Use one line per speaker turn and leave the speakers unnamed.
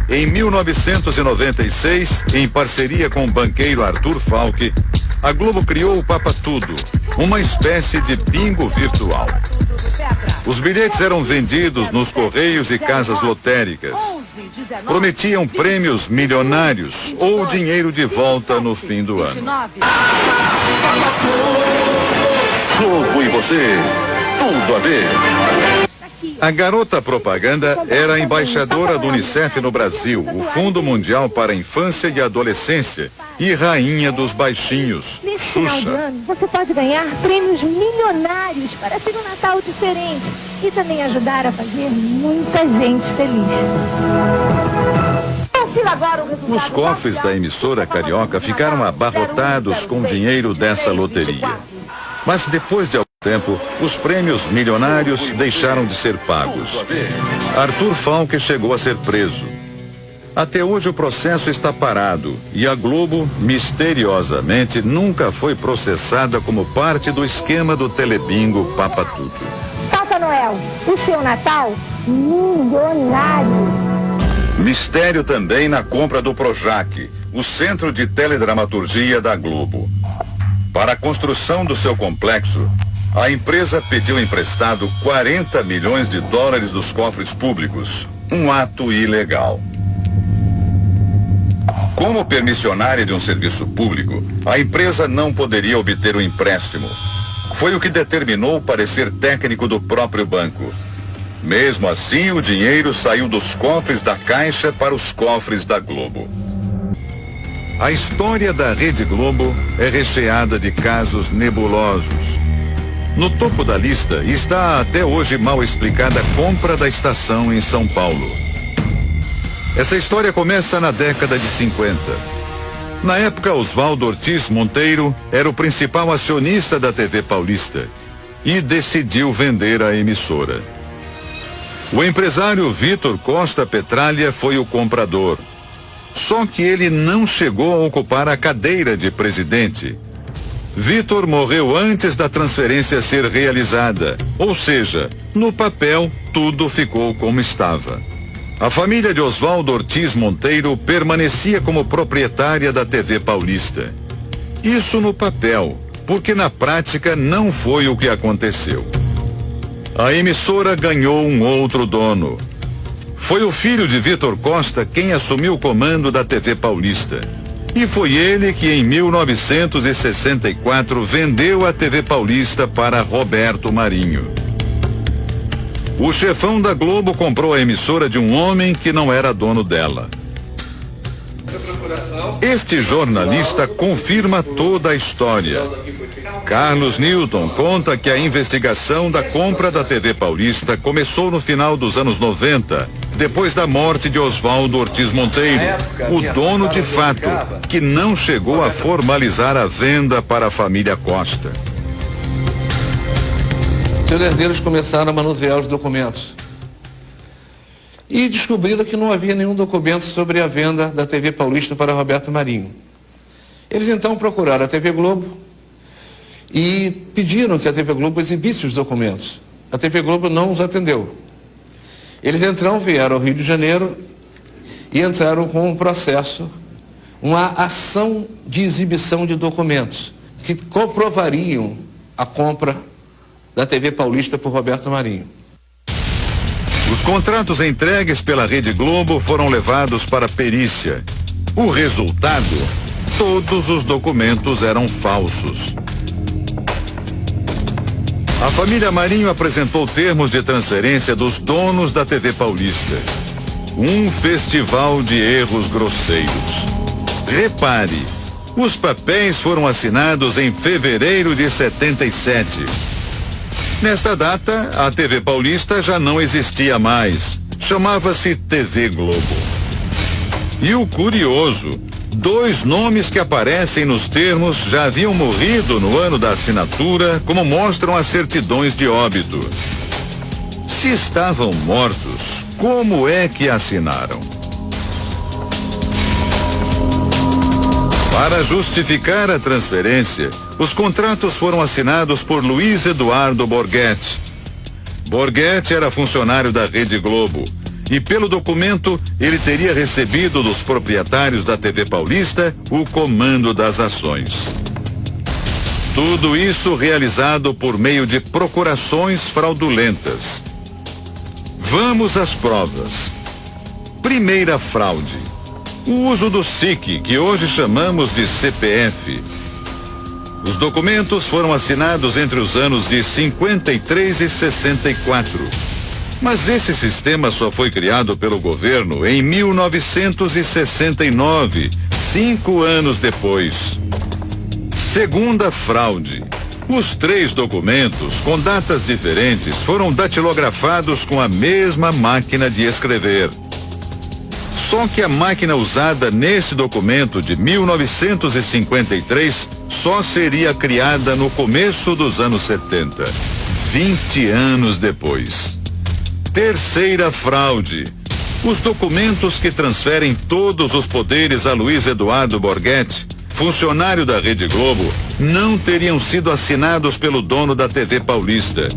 Em 1996, em parceria com o banqueiro Arthur Falck, a Globo criou o Papa Tudo, uma espécie de bingo virtual. Os bilhetes eram vendidos nos correios e casas lotéricas. Prometiam prêmios milionários ou dinheiro de volta no fim do ano.
Globo e você, tudo a ver.
A garota propaganda era a embaixadora do Unicef no Brasil, o Fundo Mundial para a Infância e Adolescência, e rainha dos baixinhos, Xuxa.
Você pode ganhar prêmios milionários para ter um Natal diferente e também ajudar a fazer muita gente feliz.
Os cofres da emissora carioca ficaram abarrotados com o dinheiro dessa loteria. Mas depois de algum tempo, os prêmios milionários deixaram de ser pagos. Arthur Falck chegou a ser preso. Até hoje o processo está parado e a Globo, misteriosamente, nunca foi processada como parte do esquema do telebingo Papa Tudo.
Papai Noel, o seu Natal milionário.
Mistério também na compra do Projac, o centro de teledramaturgia da Globo. Para a construção do seu complexo, a empresa pediu emprestado 40 milhões de dólares dos cofres públicos, um ato ilegal. Como permissionária de um serviço público, a empresa não poderia obter o empréstimo. Foi o que determinou o parecer técnico do próprio banco. Mesmo assim, o dinheiro saiu dos cofres da Caixa para os cofres da Globo. A história da Rede Globo é recheada de casos nebulosos. No topo da lista está a até hoje mal explicada compra da estação em São Paulo. Essa história começa na década de 50. Na época, Oswaldo Ortiz Monteiro era o principal acionista da TV Paulista e decidiu vender a emissora. O empresário Vitor Costa Petralha foi o comprador. Só que ele não chegou a ocupar a cadeira de presidente. Vitor morreu antes da transferência ser realizada, ou seja, no papel tudo ficou como estava. A família de Oswaldo Ortiz Monteiro permanecia como proprietária da TV Paulista. Isso no papel, porque na prática não foi o que aconteceu. A emissora ganhou um outro dono. Foi o filho de Vitor Costa quem assumiu o comando da TV Paulista. E foi ele que em 1964 vendeu a TV Paulista para Roberto Marinho. O chefão da Globo comprou a emissora de um homem que não era dono dela. Este jornalista confirma toda a história. Carlos Newton conta que a investigação da compra da TV Paulista começou no final dos anos 90, depois da morte de Oswaldo Ortiz Monteiro, o dono de fato, que não chegou a formalizar a venda para a família Costa.
Seus herdeiros começaram a manusear os documentos e descobriram que não havia nenhum documento sobre a venda da TV Paulista para Roberto Marinho. Eles então procuraram a TV Globo e pediram que a TV Globo exibisse os documentos. A TV Globo não os atendeu. Eles então vieram ao Rio de Janeiro e entraram com um processo, uma ação de exibição de documentos que comprovariam a compra da TV Paulista por Roberto Marinho.
Os contratos entregues pela Rede Globo foram levados para perícia. O resultado? Todos os documentos eram falsos. A família Marinho apresentou termos de transferência dos donos da TV Paulista. Um festival de erros grosseiros. Repare, os papéis foram assinados em fevereiro de 77. Nesta data, a TV Paulista já não existia mais. Chamava-se TV Globo. E o curioso, 2 nomes que aparecem nos termos já haviam morrido no ano da assinatura, como mostram as certidões de óbito. Se estavam mortos, como é que assinaram? Para justificar a transferência, os contratos foram assinados por Luiz Eduardo Borghetti. Borghetti era funcionário da Rede Globo e pelo documento ele teria recebido dos proprietários da TV Paulista o comando das ações. Tudo isso realizado por meio de procurações fraudulentas. Vamos às provas. Primeira fraude: o uso do SIC, que hoje chamamos de CPF. Os documentos foram assinados entre os anos de 53 e 64. Mas esse sistema só foi criado pelo governo em 1969, 5 anos depois. Segunda fraude: os 3 documentos, com datas diferentes, foram datilografados com a mesma máquina de escrever. Só que a máquina usada nesse documento de 1953 só seria criada no começo dos anos 70, 20 anos depois. Terceira fraude: os documentos que transferem todos os poderes a Luiz Eduardo Borghetti, funcionário da Rede Globo, não teriam sido assinados pelo dono da TV Paulista.